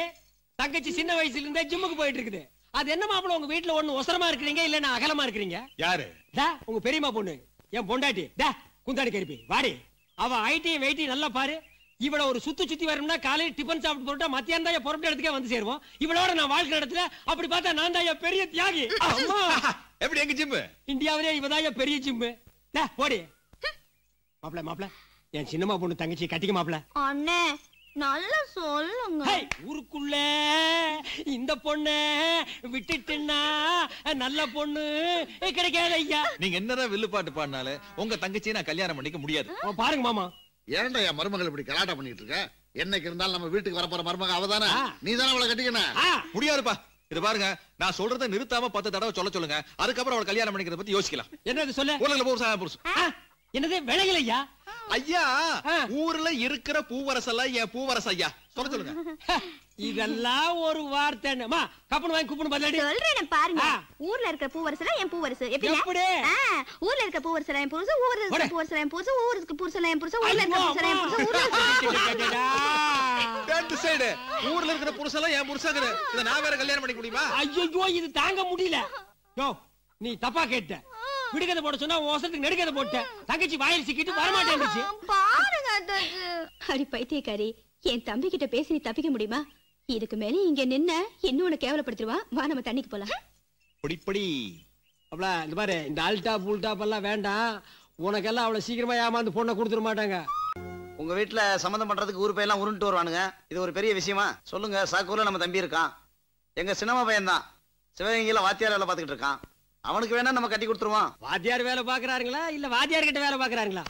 தங்கச்சி சின்ன வயசுல இருந்தே ஜிம்முக்கு போயிட்டு இருக்குது. அது என்ன மாப்பிள்ள, உங்க வீட்டுல ஒண்ணு ஒசரமா இருக்கிறீங்க, இல்லன்னா அகலமா இருக்கிறீங்க? யாரு? உங்க பெரியம்மா பொண்ணு, என் பொண்டாட்டி. குந்தாடி கருப்பி வாடி. அவ ஐட்டியும் வெயிட்டி நல்லா பாரு. இவள ஒரு சுத்தி வரணும்னா காலையில் டிபன் சாப்பிட்டு போட்டா மத்தியானம் தான் பொறுப்பு இடத்துக்கே வந்து சேருவோம். இவளோட நான் வாழ்க்கை நடத்துல அப்படி பார்த்தா நான் தான் பெரிய தியாகி. எப்படி எங்க ஜிம்மு? இந்தியாவிலே இவதான் பெரிய ஜிம்மு. போடி மாப்பிள்ள. மாப்பிள்ள, என் சின்னம்மா பொண்ணு தங்கச்சி கட்டிக்க மாப்பிள்ள. அண்ணே நல்லா சொல்லுங்க. ஊருக்குள்ள இந்த பொண்ணு விட்டுட்டுன்னா நல்ல பொண்ணு கிடைக்காது ஐயா. நீங்க என்னதான் வில்லுப்பாட்டு பாடினாலும் உங்க தங்கச்சியை நான் கல்யாணம் பண்ணிக்க முடியாது. பாருங்க மாமா, ஏன்டா என் மருமகள் இப்படி கலாட்டா பண்ணிட்டு இருக்க? என்னைக்கு இருந்தாலும் நம்ம வீட்டுக்கு வரப்போற மருமக அவதானே, நீ தானே அவளை கட்டிக்கணும். முடியாதுப்பா. இது பாருங்க, நான் சொல்றதை நிறுத்தாம 10 தடவை சொல்லுங்க. அதுக்கப்புறம் அவளை கல்யாணம் பண்ணிக்கிறத பத்தி யோசிக்கலாம். என்னது சொல்ல? ஊர்ல புருஷன். என்னது விளையல ஐயா? ஐயா, ஊர்ல இருக்கிற பூவரசெல்லாம் என் பூவரச ஐயா சொல்லுங்க. இதெல்லாம் ஒரு வார்த்தை. அம்மா கப்பன் வாங்கி கூப்பிடு பதிலடி சொல்றேன் பாருங்க. ஊர்ல இருக்க பூவரசல என் பூவரசு எப்படி? ஊர்ல இருக்க பூவரசல என் பூவரசு, ஊர்ல இருக்க பூவரசல என் பூவரசு, ஊருக்கு பூவரசல என் பூவரசு, ஊர்ல இருக்க பூவரசல என் பூவரசு, ரெண்டு சைடு ஊர்ல இருக்கிற புருஷலாம் என் புருஷாக்குது. இத நான் வேற கல்யாணம் பண்ணிக்க முடியுமா? ஐயோ இது தாங்க முடியல. யோ நீ தப்பா கேட்ட. விடுகதை போட சொன்னா ஓசத்துக்கு நெடுகதை போட்ட. தங்கச்சி வாயில் சிக்கிட்டு வர மாட்டேன்னுச்சு. பாருங்க அடி பைத்தியக்காரி, என் தம்பி கிட்ட பேசி நீ தப்பிக்க முடியுமா? இதுக்கு மேல இங்க நின்ன இன்னும் உன்னை கேவலப்படுத்திடுவா. வா நம்ம தண்ணிக்கு போலாம். பொடிப்படி அப்பல இந்த பாரு, இந்த ஆல்டா புல்டாப் எல்லாம் வேண்டாம். உனக்கெல்லாம் அவ்வளவு சீக்கிரமா ஏமாந்து பொண்ணை கொடுத்துட மாட்டாங்க. உங்க வீட்டுல சம்மந்தம் பண்றதுக்கு ஊர் பையெல்லாம் உருண்டு வருவானுங்க. இது ஒரு பெரிய விஷயமா? சொல்லுங்க. சாக்கூர்ல நம்ம தம்பி இருக்கான், எங்க சினிமா பையன் தான். சிவகங்கையில வாத்தியார் வேலை பாத்துக்கிட்டு இருக்கான். அவனுக்கு வேணா நம்ம கட்டி கொடுத்துருவோம். வாத்தியார் வேலை பாக்குறாருங்களா இல்ல வாத்தியார் கிட்ட வேலை பாக்குறாங்களா?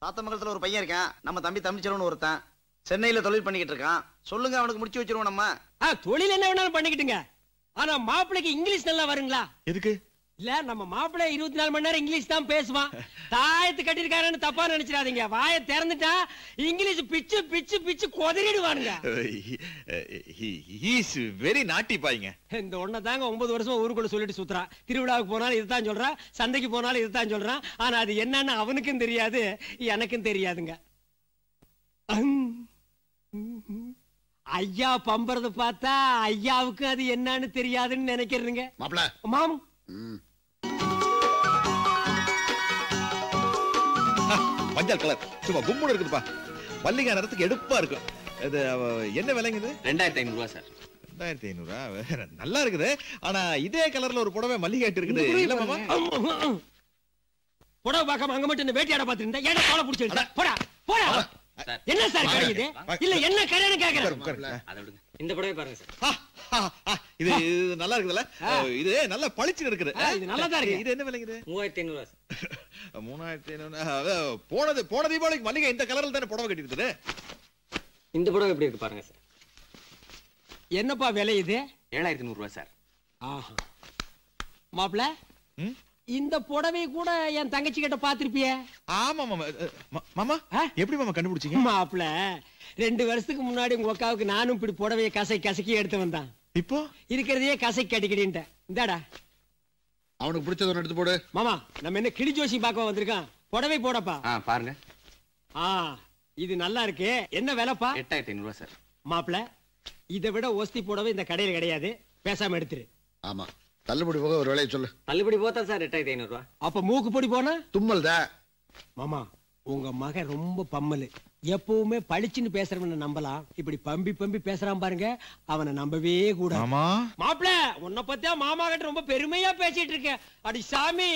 சாத்தமங்கலத்துல ஒரு பையன் இருக்கான், நம்ம தம்பி தமிழ்ச்செல்வன் ஒருத்தன். சென்னையில தொழில் பண்ணிக்கிட்டு இருக்கான். சொல்லுங்க, அவனுக்கு முடிச்சு வச்சிருவோம் நம்ம. தொழில் என்ன வேணாலும் பண்ணிக்கிட்டுங்க. ஆனா மாப்பிளைக்கு இங்கிலீஷ் நல்லா வருங்களா? எதுக்கு இல்ல, நம்ம மாப்பிள்ளை 24 மணி நேரம் இங்கிலீஷ் தான் பேசுவான். தாயத்து கட்டிருக்காருன்னு தப்பா நினைச்சிடாதீங்க. வாயை திறந்துட்டா இங்கிலீஷ் பிச்சு பிச்சு பிச்சு கொதறிடுவானுங்க. he is very naughty பாய்ங்க. இந்த ஒண்ண தாங்க 9 வருஷமா ஊருக்குள்ள சொல்லிட்டு சுத்துறான். திருவிழாவுக்கு போனாலும் இதுதான் சொல்றான், சந்தைக்கு போனாலும் இதுதான் சொல்றான். ஆனா அது என்னன்னு அவனுக்கும் தெரியாது, எனக்கும் தெரியாதுங்க. ஐயா பம்பறத பார்த்தா ஐயாவுக்கு அது என்னன்னு தெரியாதுன்னு நினைக்கிறீங்க. மாப்ள மாம் மஞ்சள் கலர் சும்மா கும்முன்னு இருக்குதுப்பா. மல்லிகை நேரத்துக்கு எடுப்பா இருக்கும். இது என்ன விலைங்குது? 2500 ரூபாய் சார். 2500 நல்லா இருக்குது. ஆனா இதே கலர்ல ஒரு புடவை மல்லிகை இருக்குது இல்ல மாமா? புடவை பார்க்காம அங்க மட்டும் வேட்டையாட பாத்துருந்தா ஏடா தோலை புடிச்சு போடா போடா. என்ன சார் கிடைக்குது? இல்ல என்ன கடைன்னு கேக்குறேன். இந்த புடவை பாருங்க சார். இது நல்லா இருக்குதுல்ல? இது நல்லா பளிச்சுன்னு இருக்குது. இது நல்லா தான் இருக்கு. இது என்ன விலைங்குது? 3500 சார். 3500. போன தீபாவளிக்கு மல்லிகை இந்த கலர்ல தானே புடவை கட்டி இருக்குது. இந்த புடவை எப்படி இருக்கு பாருங்க சார். என்னப்பா விலை இது? 7100 ரூபாய் சார். ஆஹா மாப்ள, இந்த புடவை கூட என் தங்கச்சி கிட்ட பாத்திருப்பியே. ஆமா மாமா. மாமா எப்படி மாமா கண்டுபிடிச்சீங்க? மாப்ள 2 வருஷத்துக்கு முன்னாடி உங்க அக்காவுக்கு நானும் இப்படி புடவையை கசக்கி எடுத்து வந்தான். இப்போ இருக்கிறதையே கசை கட்டிக்கிட்டு இந்தாடா. அவனுக்கு பிடிச்சத ஒன்று எடுத்து போடு. மாமா நம்ம என்ன கிளி ஜோசி பார்க்க வந்திருக்கான். புடவை போடப்பா. பாருங்க. இது நல்லா இருக்கு. என்ன விலைப்பா? 8500 சார். மாப்பிள இதை விட ஒஸ்தி புடவை இந்த கடையில கிடையாது. பேசாம எடுத்துரு. ஆமா தள்ளுபடி போக ஒரு விலையை சொல்லு. தள்ளுபடி போத்தா சார் 8500. அப்ப மூக்கு பொடி போனா தும்மல் தான். மாமா உங்க மகன் ரொம்ப பம்மலு. எப்பவுமே பளிச்சுன்னு பேசுறவன நம்பலாம். இப்படி பம்பி பம்பி பேசுறான் பாருங்க, அவனை நம்பவே கூட. மாப்பிள உன்னை பத்தியா மாமா கிட்ட ரொம்ப பெருமையா பேசிட்டு இருக்கேன். அடி சாமி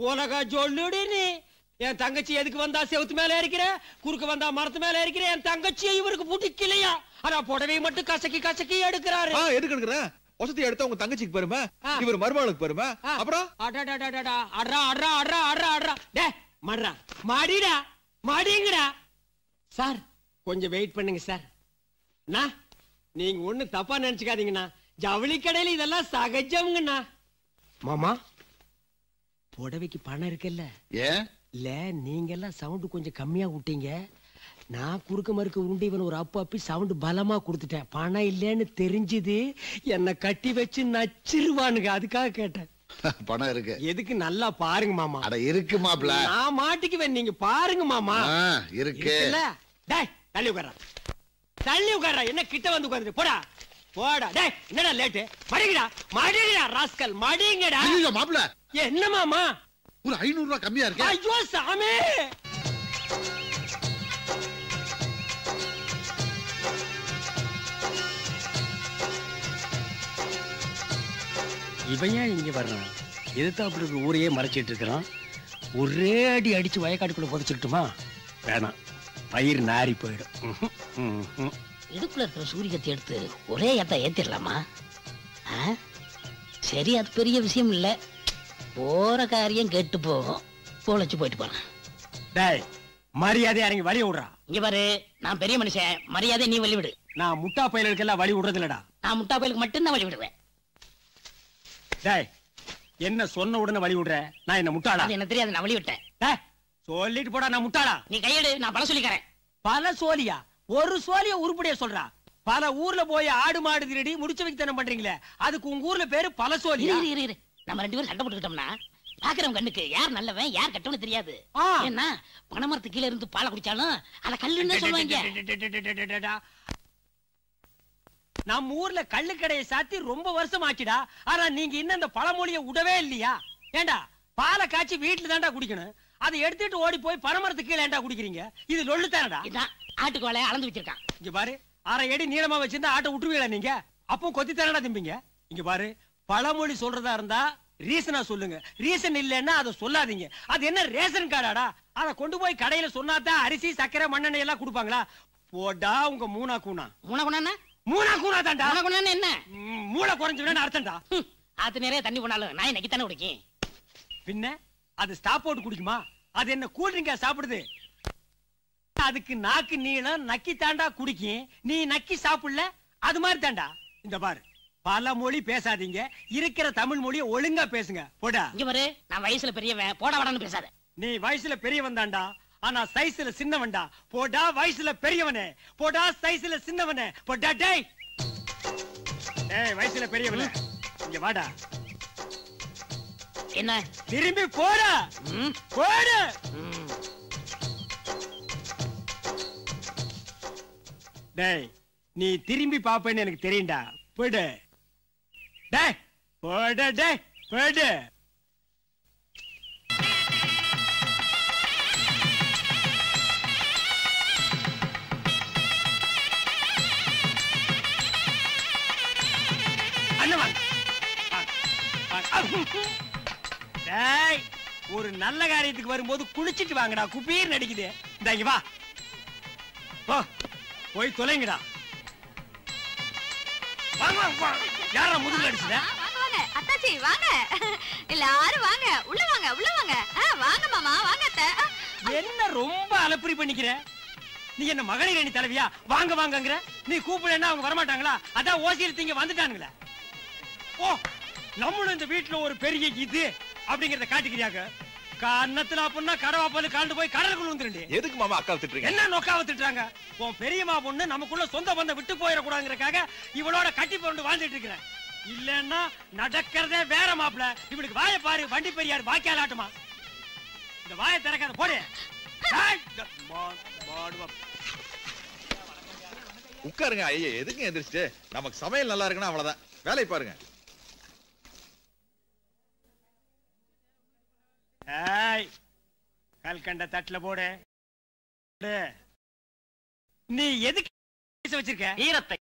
உலக சொல்லுடி நீ. என் தங்கச்சி எதுக்கு வந்தா செவுத்து மேல இருக்கிற, குறுக்க வந்தா மரத்து மேல இருக்கிற. என் தங்கச்சியை இவருக்கு பிடிக்கலையா? ஆனா புடவை மட்டும் கசக்கி கசக்கி எடுக்கிறாரு. எதுக்கு எடுக்கிற? வசதி எடுத்தா உங்க தங்கச்சிக்கு பெருமை, இவர் மருமகளுக்கு பெருமை. அப்புறம் மடுறா மாடிடா மாடிங்கடா. சார் கொஞ்சம் வெயிட் பண்ணுங்க சார். நீங்க ஒண்ணு தப்பா நினைச்சுக்காதீங்கண்ணா. ஜவுளி கடையில இதெல்லாம் சகஜம்ங்கண்ணா. மாமா புடவைக்கு பணம் இருக்குல்ல? ஏன் இல்ல நீங்க எல்லாம் சவுண்ட் கொஞ்சம் கம்மியா விட்டீங்க. நான் குறுக்க மறுக்க உண்டு இவன் ஒரு அப்பி சவுண்ட் பலமா கொடுத்துட்டேன். பணம் இல்லன்னு தெரிஞ்சது என்ன கட்டி வச்சு நச்சிருவானுங்க. அதுக்காக கேட்டேன். பணம் இருக்கு. எதுக்கு நல்லா பாருங்க மாமா. அட இருக்கு மாப்ள. நான் மாட்டிக்குவேன், நீங்க பாருங்க மாமா. இருக்கு. டேய் தள்ளி உட்கார்றா, தள்ளி உட்கார்றா. என்ன கிட்ட வந்து உட்கார்ந்து போடா போடா. டேய் என்னடா லேட்டு? மடிங்கடா மடிங்கடா ராஸ்கல் மடிங்கடா. ஐயோ மாப்ள என்ன மாமா ஒரு 500 ரூபாய் கம்மியா இருக்கு. ஐயோ சாமி. இவன் ஏன் இங்க வர்றான்? எதிர்த்தாப்புல இருக்க ஊரையே மறைச்சிட்டு இருக்கிறான். ஒரே அடி அடிச்சு வயக்காட்டுக்குள்ள புதைச்சிட்டுமா? வேணாம், பயிர் நாரி போயிடும். இடுப்புல இருக்கிற சூரியத்தை எடுத்து ஒரே ஏத்த ஏத்திடலாமா? சரி, அது பெரிய விஷயம் இல்ல. போற காரியம் கெட்டு போகும். போலச்சு போயிட்டு போறேன். டேய் மரியாதை இறங்கி வழி விடுறா. இங்க பாரு, நான் பெரிய மனுஷன். மரியாதை நீ வழி விடு. நான் முட்டா பயலுக்கு எல்லாம் வழி விடுறது இல்லடா. நான் முட்டா பயலுக்கு மட்டும்தான் வழி விடுவேன். டேய் என்ன சொன்ன உடனே வழி விடுற? நான் என்ன முட்டாளா? என்ன தெரியாது, நான் வழி விட்டேன். சொல்லிட்டு போடா, நான் முட்டாளா? நீ கையெடு, நான் பல சொல்லிக்கிறேன். பல சோழியா? ஒரு சோழிய உருப்படியா சொல்றா. பல ஊர்ல போய் ஆடு மாடு திருடி முடிச்சு வைத்தனம் பண்றீங்களே, அதுக்கு உங்க ஊர்ல பேரு பல சோழியா? நம்ம 2 பேரும் சண்டை போட்டுக்கிட்டோம்னா பாக்குறவங்க கண்ணுக்கு யார் நல்லவன் யார் கெட்டவன்னு தெரியாது. ஏன்னா பனைமரத்து கீழே இருந்து பாலை குடிச்சாலும் அத கல்லுன்னு சொல்லுவாங்க. நம்ம ஊர்ல கள்ளு கடையை சாத்தி ரொம்ப வருஷம் ஆச்சுடா. ஆனா நீங்க இன்னும் அந்த பழமொழியை விடவே இல்லையா? ஏண்டா பாலை காய்ச்சி வீட்டுல தாண்டா குடிக்கணும். அதை எடுத்துட்டு ஓடி போய் பனைமரத்து கீழே ஏண்டா குடிக்கிறீங்க? இது லொள்ளு தானடா. இதான் ஆட்டுக்கோலை அளந்து வச்சிருக்கான். இங்க பாரு, 1/2 அடி நீளமா வச்சிருந்தா ஆட்டை விட்டுருவீங்களா நீங்க? அப்போ கொத்தி தானடா திம்பிங்க. இங்க பாரு, பழமொழி சொல்றதா இருந்தா ரீசனா சொல்லுங்க. ரீசன் இல்லன்னா அதை சொல்லாதீங்க. அது என்ன ரேஷன் கார்டாடா? அதை கொண்டு போய் கடையில சொன்னாதான் அரிசி சக்கரை மண்ணெண்ணெய் எல்லாம் கொடுப்பாங்களா? போடா உங்க மூணா கூனா. மூணா கூனா? மூணா கூனா தான்டா. மூணா கூனா என்ன? மூளை குறைஞ்சுன்னு அர்த்தம்டா. அது நிறைய தண்ணி போனாலும் நான் இன்னைக்கு தானே குடிக்கும். பின்ன அது ஸ்டாப் போட்டு குடிக்குமா? அது என்ன கூல் ட்ரிங்கா சாப்பிடுது? அதுக்கு நாக்கு நீளம், நக்கி தாண்டா குடிக்கும். நீ நக்கி சாப்பிடல, அது மாதிரி தாண்டா. இந்த பாரு, பல மொழி பேசாதீங்க. இருக்கிற தமிழ் மொழியை ஒழுங்கா பேசுங்க. போடா. இங்க பாரு, நான் வயசுல பெரியவன். போடா வாடான்னு பேசாத. நீ வயசுல பெரியவன் தான்டா, ஆனா சைஸ்ல சின்னவன்டா. போடா வயசுல பெரியவனே, போடா சைஸ்ல சின்னவனே. போடா டேய். ஏய் வயசுல பெரியவனே, இங்க வாடா. என்ன? திரும்பி போடா. போடா. டேய் நீ திரும்பி பாப்பேன்னு எனக்கு தெரியும்டா. போடு. டேய் போடா. டேய் போடு. ஒரு நல்ல காரியத்துக்கு வரும்போது குளிச்சிட்டு வாங்கடா. குப்பீர் நடிக்குது. இங்க வா, போய் தொலைங்கடா. யாரா முதுகுல அடிச்சுட? வாங்க அத்தாச்சி வாங்க, எல்லாரும் வாங்க, உள்ள வாங்க, உள்ள வாங்க. வாங்க மாமா, வாங்க அத்தை. என்ன ரொம்ப அலப்பறி பண்ணிக்கிற? நீ என்ன மகளிர் அணி தலைவியா? வாங்க வாங்கங்கற. நீ கூப்பிடலன்னா அவங்க வரமாட்டாங்களா? அதான் ஓசியில் தீங்க வந்துட்டானுங்களே. ஓ நம்மளும் இந்த வீட்டுல ஒரு பெரிய இது அப்படிங்கறத காட்டிக்கிறியாங்க. அக்கா அன்னத்துல அப்படின்னா கடவா போய் காண்டு போய் கடலுக்குள்ள வந்துருண்டி. எதுக்கு மாமா அக்கா திட்டுறீங்க? என்ன நோக்காவ திட்டுறாங்க? உன் பெரியம்மா பொண்ணு நமக்குள்ள சொந்த பந்தம் விட்டு போயிடக்கூடாதுங்கிறக்காக இவளோட கட்டி போட்டு வாழ்ந்துட்டு இருக்கிறேன். இல்லன்னா நடக்கிறதே வேற மாப்பிள. இவளுக்கு வாயை பாரு, வண்டி பெரியார் வாக்கியால் ஆட்டுமா. இந்த வாயை திறக்காத போடு. உட்காருங்க. ஐயா எதுக்கு எந்திரிச்சு? நமக்கு சமையல் நல்லா இருக்குன்னா அவ்வளவுதான். வேலை பாருங்க. கல்கண்ட தட்டுல போடு. நீ எதுக்கு வச்சிருக்க? வீரத்தை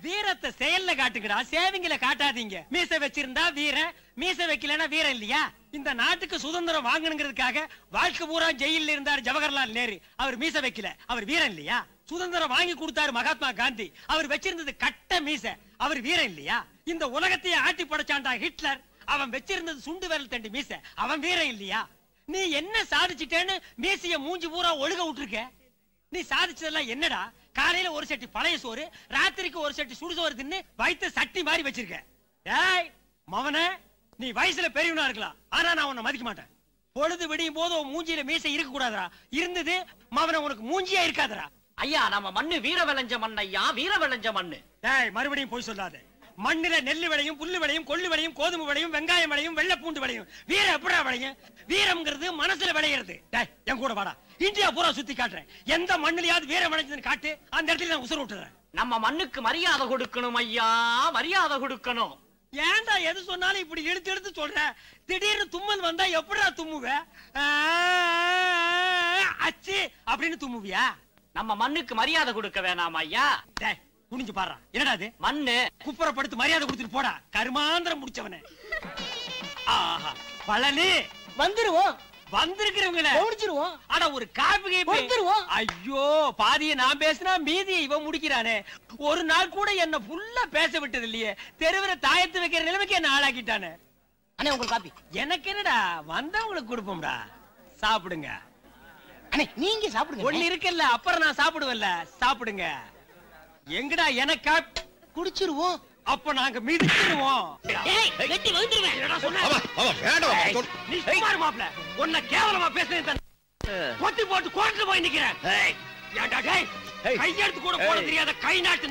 வீரத்தை செயல்ல காட்டுங்கடா, சேவிங்கள காட்டாதீங்க. மீச வச்சிருந்தா வீரன், மீச வைக்கலன்னா வீரன் இல்லையா? இந்த நாட்டுக்கு சுதந்திரம் வாங்கணுங்கிறதுக்காக வாழ்க்கை பூரா ஜெயில இருந்தார் ஜவஹர்லால் நேரு. அவர் மீச வைக்கல, அவர் வீரன் இல்லையா? சுதந்திரம் வாங்கி கொடுத்தாரு மகாத்மா காந்தி. அவர் வச்சிருந்தது கட்ட மீச, அவர் வீரன் இல்லையா? இந்த உலகத்தையே ஆட்டி படைச்சாண்டா ஹிட்லர். அவன் வச்சிருந்தது சுண்டு விரல் தண்டு மீச, அவன் வீரன் இல்லையா? நீ என்ன சாதிச்சிட்டேன்னு மீசைய மூஞ்சி பூரா ஒழுக விட்டுருக்க. நீ சாதிச்சதெல்லாம் என்னடா? காலையில ஒரு சட்டி பழைய சோறு, ராத்திரிக்கு ஒரு சட்டி சுடுசோறு தின்னு வயிற்று சட்டி மாதிரி வச்சிருக்க. ஏய் மவனே, நீ வயசுல பெரியவனா இருக்கலாம், ஆனா நான் உன்னை மதிக்க மாட்டேன். பொழுது விடியும் போது உன் மூஞ்சியில மீசை இருக்க கூடாதா? இருந்தது மவன உனக்கு மூஞ்சியா இருக்காதரா? ஐயா நம்ம மண்ணு வீர விளைஞ்ச மண் ஐயா, வீர விளைஞ்ச மண்ணு. ஏய் மறுபடியும் போய் சொல்லாத. மண்ணுல நெல்லு விளையும், புல்லு விளையும், கொள்ளு விளையும், கோதுமை விளையும், வெங்காயம் விளையும், வெள்ளை பூண்டு விளையும். வீரம் எப்படா விளையும்? வீரம்ங்கிறது மனசுல விளையிறது. என் கூட வாடா, இந்தியா பூரா சுத்தி காட்டுறேன். எந்த மண்ணிலையாவது வீரம் விளைஞ்சதுன்னு காட்டு, அந்த இடத்துல நான் உசுர விட்டுறேன். நம்ம மண்ணுக்கு மரியாதை கொடுக்கணும் ஐயா, மரியாதை கொடுக்கணும். ஏன்டா எது சொன்னாலும் இப்படி எடுத்து எடுத்து சொல்ற? திடீர்னு தும்மல் வந்தா எப்படா தும்முவ? அச்சி அப்படின்னு தும்முவியா? நம்ம மண்ணுக்கு மரியாதை கொடுக்க வேணாம் ஐயா. குனிஞ்சு பாரு. என்னடா அது? மண்ணு. குப்புறப்படுத்து மரியாதை கொடுத்துட்டு போடா, கருமாந்திரம் முடிச்சவனே. ஆஹா பழனி வந்துருவோம். வந்திருக்கிறவங்கள முடிச்சிருவோம். ஆனா ஒரு காப்பி வந்துருவோம். ஐயோ பாதியை நான் பேசினா மீதியை இவன் முடிக்கிறானே. ஒரு நாள் கூட என்ன ஃபுல்லா பேச விட்டது இல்லையே. தெருவில தாயத்து வைக்கிற நிலைமைக்கு என்ன ஆளாக்கிட்டானே. அண்ணே உங்களுக்கு காப்பி. எனக்கு என்னடா, வந்தவங்களுக்கு கொடுப்போம்டா. சாப்பிடுங்க அண்ணே. நீங்க சாப்பிடுங்க. ஒண்ணு இருக்குல்ல, அப்புறம் நான் சாப்பிடுவேன்ல. சாப்பிடுங்க. எங்கடா எனக்கா குடிச்சிருவோம். அப்ப நாங்க மிதிச்சிருவோம். ஏய் வெட்டி வந்துருவேன். என்னடா சொன்ன? நீ சுமார் மாப்ள, உன்னை கேவலமா பேசுறேன். கொத்தி போட்டு கோர்ட்ல போய் நிக்கிறேன். ஏண்டா டேய், கையெடுத்து கூட போட தெரியாத கை நாட்டு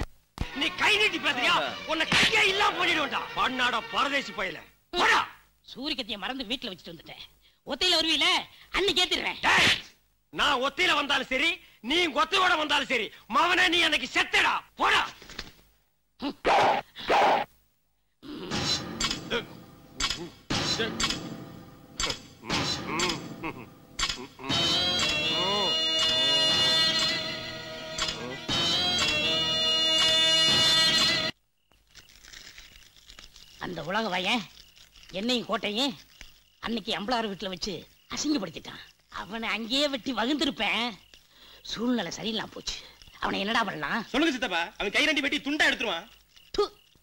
நீ கை நீட்டி பேசுறியா? உன்னை கையே இல்லாம பண்ணிடுவேன்டா. பண்ணாட பரதேசி பையல. போடா. சூரிய கத்திய மறந்து வீட்டுல வச்சிட்டு வந்துட்டேன். ஒத்தையில வருவீல அன்னைக்கு ஏத்திடுறேன். நான் ஒத்தையில வந்தாலும் சரி, நீ கொத்தையோட வந்தாலும் சரி, மவனே நீ அன்னைக்கு செத்தடா. போடா. அந்த உலக வாயன் என்னையும் கோட்டையும் அன்னைக்கு அம்பளார் வீட்டுல வச்சு அசிங்கப்படுத்திட்டான். அவனை அங்கேயே வெட்டி வகுந்திருப்பேன். சூழ்நிலை சரியில்லாம போச்சு. அவனை என்னடா பண்ணலாம்? சொல்லுங்க சித்தப்பா. அவன் கை ரெண்டி வெட்டி துண்டா எடுத்துருவான்.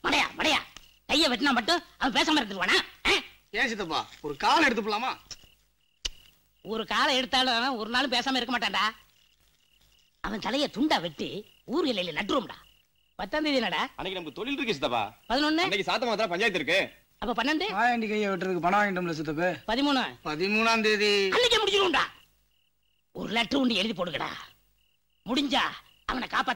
மடையா மடையா, கைய வெட்டினா மட்டும் அவன் பேசாம இருந்துருவானா? ஏன் சித்தப்பா ஒரு காலை எடுத்து போலாமா? ஒரு காலை எடுத்தாலும் ஒரு நாளும் பேசாம இருக்க மாட்டான்டா. அவன் தலைய துண்டா வெட்டி ஊர் எல்லையில நட்டுரும்டா. 10ஆம் தேதி என்னடா? அன்னைக்கு நமக்கு தொழில் இருக்கு சித்தப்பா. 11 அன்னைக்கு சாத்தமாத்திர பஞ்சாயத்து இருக்கு. அப்ப 12 ஆயண்டி கையை வெட்டுறதுக்கு பணம் வாங்கிட்டோம்ல சித்தப்பா. 13ஆம் தேதி அன்னைக்கே முடிச்சிருவோம்டா. ஒரு லெட்டர் ஒன்று எழுதி போடுங்கடா. முடிஞ்சா அவனை காப்பாத்த